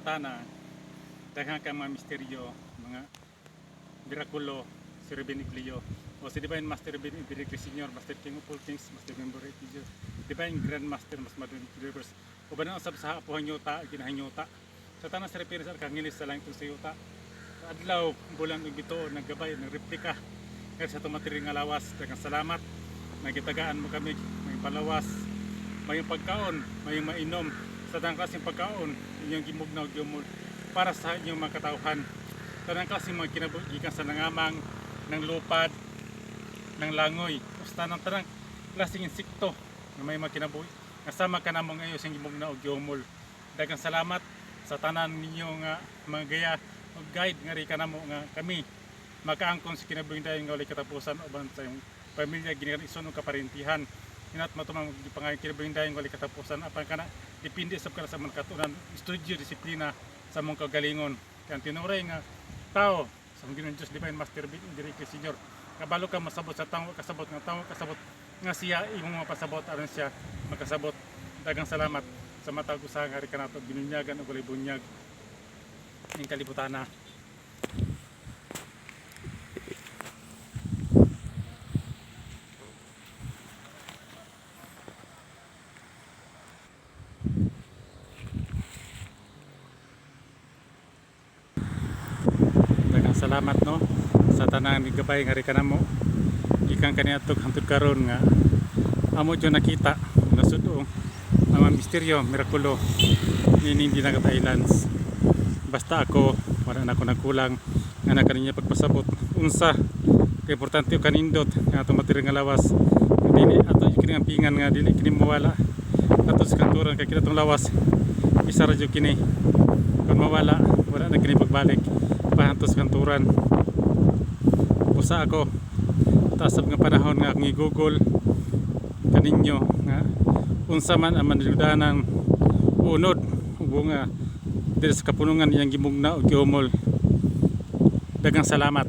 kalibutan daghang kang mga misteryo, mga mirakulo si Ruben Iglio o si Divine Master Ruben Iglio Senior, Master King of all Kings, Master Member Iglio, Divine Grand Master Mas Madon Universe o ba na usab sa hapuhan yuta ginahanyuta sa tanang sa reference ang kangilis sa langit sa yuta adlaw bulan ug bituo naggabay ng replika kaya sa tumatiri nga lawas. Daghang salamat, nagitagaan mo kami may palawas, may pagkaon, may mainom sa tanang klaseng pagkaon inyong gimugnaw gyumol para sa inyong mga katawhan. Tanang klaseng mga kinabuhigan sa nangamang, ng lupad, ng langoy, basta ng tanang klaseng insekto na may mga kinabuhi. Kasama ka namang ngayon sa gimugnaw gyumol. Daghang salamat sa tanan ninyo nga mga gaya o guide nga rika namo nga kami makaangkon sa kinabuhian nga walay katapusan uban sa iyong pamilya ginikaison og kaparentihan. Inat matumang gipangayon kinabuhian nga walay katapusan apan kana depende sa kana sa mga katunan studio disiplina sa mong kagalingon. Kaya tinuray nga tao sa Ginoong Diyos Divine Master Ruben Iglio Senior kabalo ka masabot sa tao kasabot nga siya imong mapasabot aron siya makasabot. Daghang salamat sa matag usa nga rika nato binunyagan og walay bunyag ning kalibutan. Daghang salamat no sa tanang gabay nga rika namo gikan kaniadtog hangtod karon nga amo jud nakita nasudo ang mga misteryo mirakulo nining Dinagat Islands. Basta ako wala na ako nagkulang nga na kaninya pagpasabot unsa kay importante o kanindot nga tumatiri nga lawas dili ato kini ang pingan nga dili kini mawala ato sa kanturan kay kinatong lawas isa ra jud kini kun mawala wala na kini pagbalik pahantos kanturan. Usa ako tasab nga panahon nga akong i-google kaninyo nga unsa man ang manludanang unod ubo nga diri sa kapunungan iyang gimugna og giumol. Daghang salamat.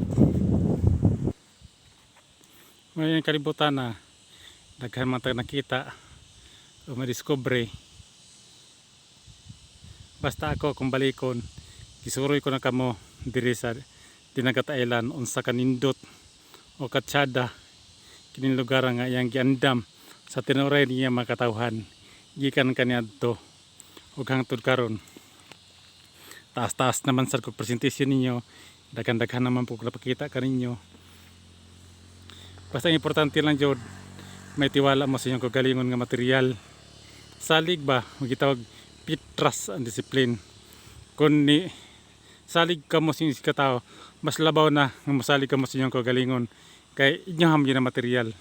Ngayon kalibutan daghan man tag nakita o madiscovery. Basta ako kung balikon gisuroy ko na kamo diri sa Dinagat Island unsa kanindot o katsada kining lugar nga iyang giandam sa tinuray niya mga katawhan gikan kaniadto ug hangtod karon. Taas-taas naman sa kog presentasyon ninyo, daghan-daghan naman po napakita kaninyo. Basta importante lang jud may tiwala mo sa inyong kagalingon nga material. Salig ba magitawag pit trust and discipline. Kun ni salig ka mo sa inyong katao, mas labaw na nga mosalig ka mo sa inyong kagalingon kay inyo ham na material.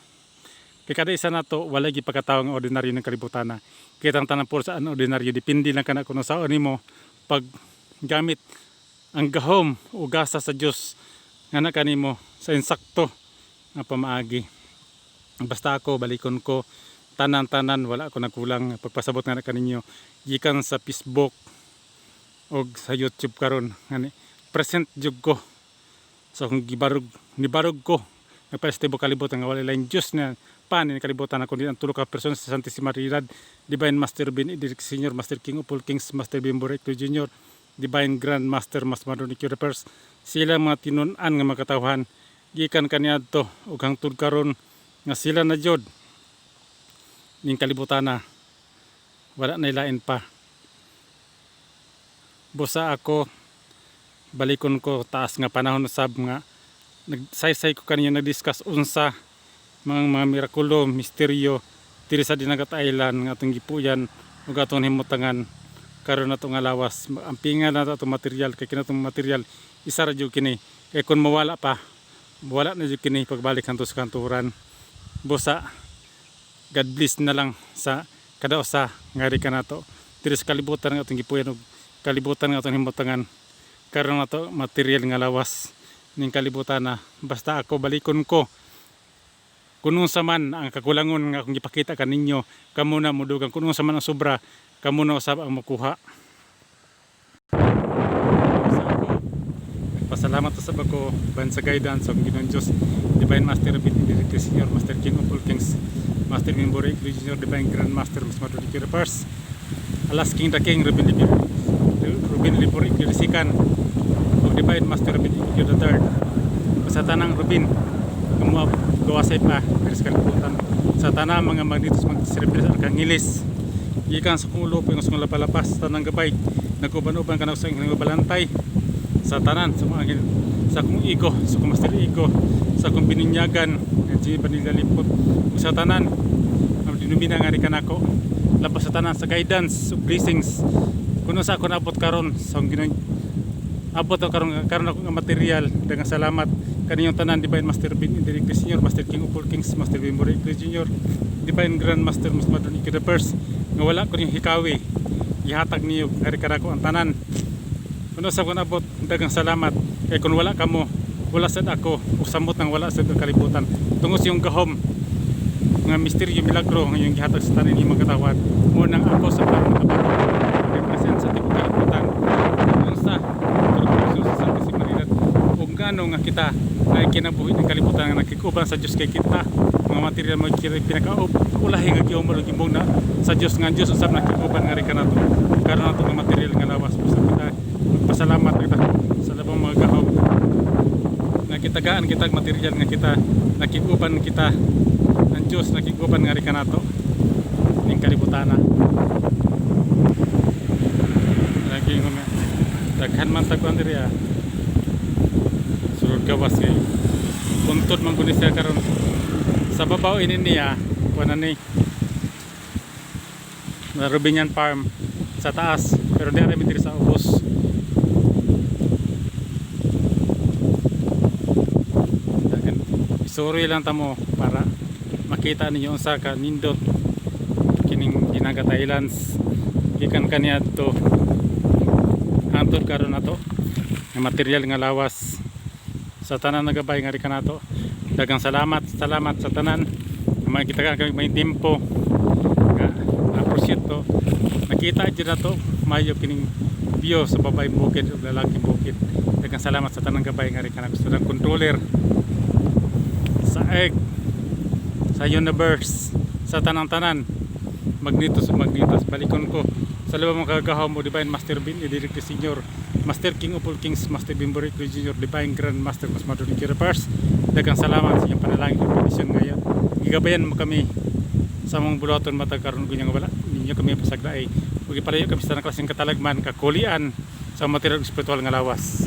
Kay kada isa nato wala gi pagkatao nga ordinaryo ng kalibutan. Kitang tanan po sa ordinaryo depende lang kana kuno sa nimo pag gamit ang gahom o gasa sa Dios nga na kanimo sa insakto nga pamaagi. Basta ako balikon ko tanan-tanan wala ako nagkulang pagpasabot nga na kaninyo gikan sa Facebook o sa YouTube karon ngani present jud ko so kung nibarog ko nagpa-stable kalibutan nga wala lain Diyos na panin kalibutan ako din ang tulo ka persona sa Santissima Trinidad, Divine Master Ruben Iglio Senior, Master King of all Kings, Master Member Iglio Junior, Divine Grand Master Mas Madon Universe. Sila mga tinun-an nga mga katawhan gikan kaniadto ug hangtod karon nga sila na jud ning kalibutan wala na ilain pa. Busa ako balikon ko taas nga panahon sab nga nagsaysay ko kanina nag-discuss unsa mga mirakulo, misteryo diri sa Dinagat Island nga atong gipuyan ug atong himutangan karon nato nga lawas. Ang pingan nato atong material kay kinatong material isa ra jud kini kay kun mawala pa wala na jud kini pagbalik kanto sa kanturan. Busa God bless na lang sa kada usa nga rika nato diri sa kalibutan nga atong gipuyan ug kalibutan nga atong himutangan karon nato material nga lawas ning kalibutan basta ako balikon ko kuno sa man ang kakulangon nga akong gipakita kaninyo kamo na mudugang kuno sa man ang sobra kamo na usab ang makuha. Pasalamat sa ako ban sa guidance ng Ginoong Diyos Divine Master Ruben Iglio Senior, Master King of all Kings, Master Member Iglio Junior, Divine Grand Master Mas Madon Universe, Alas King the King Ruben Iglio Bimbo Risikan ug Divine Master Rubin Iglio III sa tanang Rubin gawasay pa diri sa kalibutan sa tanang mga magnitos magsirepresent kang ngilis gikan sa kong ulo sa kong lapalapas tanang gabay naguban-uban kanang sa inyong balantay sa tanan sa mga sa kong ego sa kong master ego sa kong bininyagan di Vanilla Lipot sa tanan dinumina nga ri kanako labas sa tanan sa guidance blessings kuno sa ako naabot karon sa Ginoong abot karon ako nga material dengan salamat kaniyong tanan Divine Master Rubin Iglio Sr., Master King of all Kings, Master Bimbo Iglio Jr., Divine Grand Master Musmadon Iglio the First nga wala ko yung hikawi ihatag niyo ari kanako ang tanan kuno sa ako naabot dagang salamat kay kun wala kamo wala sad ako usamot nang wala sad kalibutan tungos yung gahom nga misteryo milagro nga yung gihatag sa tanan ni magkatawan mo nang ako sa parang kabato represent sa tibok kalibutan unsa sa Santa Simaridad ug gano nga kita ay kinabuhi ng kalibutan nga nakikuban sa Dios kay kita mga material mo pinakaub ulahi nga giumol gimbong na sa Dios nga Dios usab nakikuban nga ri kanato karon nato nga material nga lawas sa kita magpasalamat kita sa labang mga gahom nga kitagaan kita material nga kita nakikuban kita ang Diyos nakikuban nga rin ka nato ning kalibutana lagi nga daghan man tagwan diri sulod gawas kay puntod man kuno siya karon sa babaw ini niya kuan ni na Rubinian Farm sa taas pero di ari diri sa ubos isuri lang tamo para makita ninyo sa ka nindot kining Ginagat Islands gikan kaniya to hantod karon nato nga material nga lawas sa tanan nagabay nga ri kanato dagang salamat sa tanan makita ka may tempo nga appreciate to nakita jud nato mayo kining view sa babay bukid ug lalaking bukid dagang salamat sa tanan gabay nga ri kanato sa controller sa egg sa universe sa tanang-tanan magnitos balikon ko sa labang mga kagahom mo Divine Master Rubin Iglio Sr., Master King of all Kings, Master Bimbo Iglio Jr., Divine Grand Master Musmadon Iglio the First dagang salamat sa inyong panalangin ng petisyon ngayon gigabayan mo kami sa mong bulaton matag karon gunyang wala ninyo kami pasagdaay ug ipalayo kami sa klaseng katalagman kakulian sa material spiritual nga lawas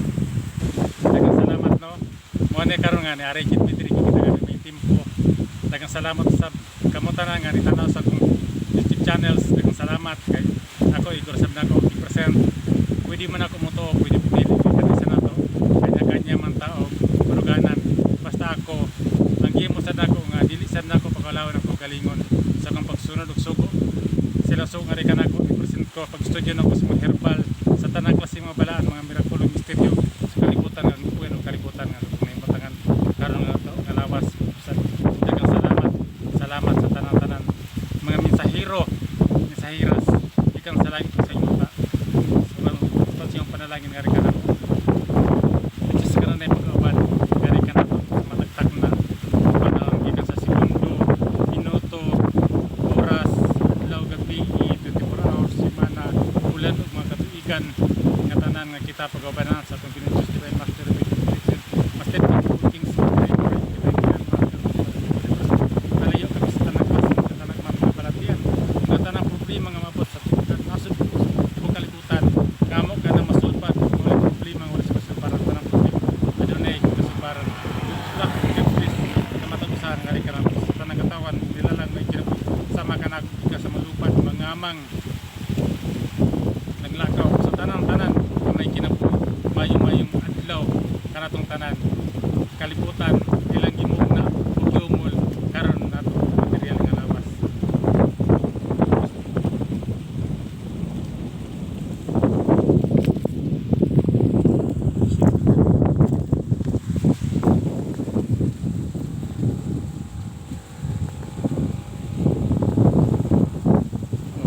dagang salamat no mo ni karon nga ni ari kit mitri kita may tempo dagang salamat sa kamutan nga ni tanaw sa akong YouTube channels dagang salamat kay ako igor sab na ko i-present pwede man ako moto pwede pili sa nato kanya man tao baruganan basta ako ang gimo sad ako nga dili sad nako pagalawan ako galingon sa akong pagsunod og sugo sila so nga ri kanako i-present ko pag studio nako sa mga herbal sa tanang klase mga balaan mga mirakulo misteryo sa kalibutan nga buwan og kalibutan nga may matangan karon nga lawas sa dagang salamat sa tanan mga mensahiras ikan sa langit sa inyo ta sa yung panalangin nga rin ka na just ka na yung pag-awan nga rin ka na matagtag na panalangin ikan sa segundo minuto oras adlaw gabi 24 hours semana bulan ug mga katuigan nga tanan nga kita pag-awanan sa itong Ginoong Diyos Divine Master Rubin Master King Kings malayo kami sa tanang klase sa tanang mga balatian sa tanang problema nga mabot sa nasod o kalibutan kamo ka na masulpat wala problema wala sa kasubaran tanang problema adunay kasubaran sa please na matagusan nga rin ka sa tanang katawan nila lang may kinapos sama ka na ka sa malupat mangamang naglakaw sa tanan kung may kinabuhi mayong adlaw kanatong tanan kalibutan ilang gimug na ug giumol karon nato material nga lawas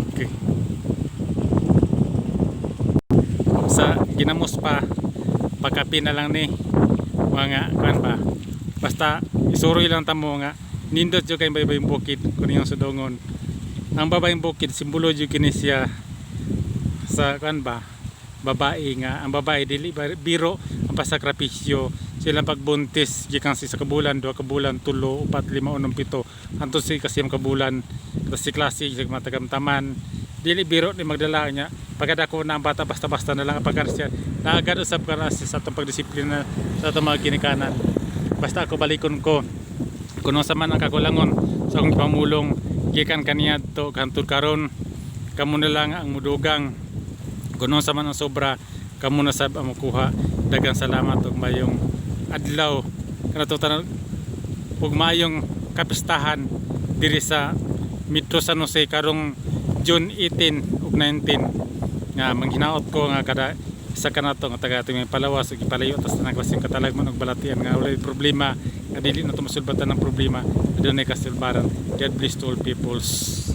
okay sa ginamos pa pagkapi na lang ni mga kuan ba basta isuroy lang tamo nga nindot jud kay babayong bukid kun yung sudongon ang babayong bukid simbolo jud kini siya sa kuan ba babae nga. Ang babae dili biro ang pasakripisyo. Sila pagbuntis gikan sa kabulan, 2 kabulan, 3, 4, 5, 6, 7 anto si kasi ang kabulan. Tapos si klase sa matagamtaman. Dili biro ni magdala niya. Pagkadako na ang bata basta-basta na lang pagkar siya. Naagad usab ka na sa atong pagdisiplina sa atong mga ginikanan. Basta ako balikon ko kuno sa man ang kakulangon sa akong pamulong gikan kaniya to kantud karon kamo na lang ang mudugang kuno sa man ang sobra kamo na sab ang makuha. Daghang salamat ug mayong adlaw kanato tanan ug mayong kapistahan diri sa Metro San Jose karong June 18 ug 19 nga manghinaot ko nga kada isa kanato nga taga tuming palawas ug ipalayo tas tanang klaseng katalagman ug balatian nga walay problema nga dili na to masulbatan ng problema adunay kasulbaran. God bless to all peoples.